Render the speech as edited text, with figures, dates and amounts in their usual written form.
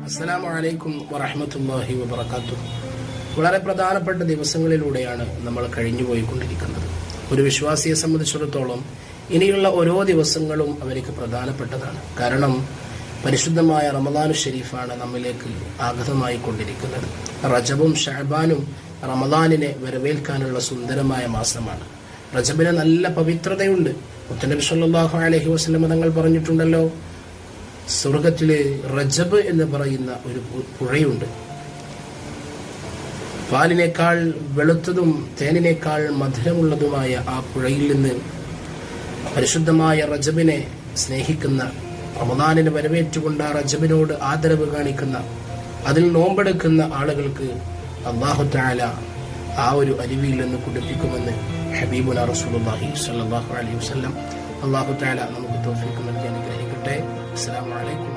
അസ്സലാമു അലൈക്കും വറഹ്മത്തുള്ളാഹി വബറകാതുഹു. വളരെ പ്രധാനപ്പെട്ട ദിവസങ്ങളിലൂടെയാണ് നമ്മൾ കഴിഞ്ഞുപോയിക്കൊണ്ടിരിക്കുന്നത്. ഒരു വിശ്വാസിയെ സംബന്ധിച്ചിടത്തോളം ഇനിയുള്ള ഓരോ ദിവസങ്ങളും അവർക്ക് പ്രധാനപ്പെട്ടതാണ്. കാരണം പരിശുദ്ധമായ റമദാനു ഷരീഫാണ് നമ്മിലേക്ക് ആഗതമായി കൊണ്ടിരിക്കുന്നത്. റജബും ഷഅബാനും റമദാനിനെ വരവേൽക്കാനുള്ള സുന്ദരമായ മാസമാണ്. റജബിന് നല്ല പവിത്രതയുണ്ട്. മുത്തനബി സല്ലല്ലാഹു അലൈഹി വസല്ലം തങ്ങൾ പറഞ്ഞിട്ടുണ്ടല്ലോ, സ്വർഗത്തില് റജബ് എന്ന് പറയുന്ന ഒരു പുഴയുണ്ട്. പാലിനേക്കാൾ വെളുത്തതും തേനിനേക്കാൾ മധുരമുള്ളതുമായ ആ പുഴയിൽ നിന്ന് പരിശുദ്ധമായ റജബിനെ സ്നേഹിക്കുന്ന, റമദാനിനെ വരവേറ്റുകൊണ്ട് ആ റജബിനോട് ആദരവ് കാണിക്കുന്ന, അതിൽ നോമ്പെടുക്കുന്ന ആളുകൾക്ക് അല്ലാഹു തആല ആ ഒരു അരുവിയിൽ നിന്ന് കുടിപ്പിക്കുമെന്ന് ഹബീബുനാ റസൂലുള്ളാഹി സ്വല്ലല്ലാഹു അലൈഹി വസല്ലം. അല്ലാഹു തആല നമുക്ക് തൗഫീഖ് നൽകി അനുഗ്രഹിക്കട്ടെ. അസ്സലാമു അലൈക്കും.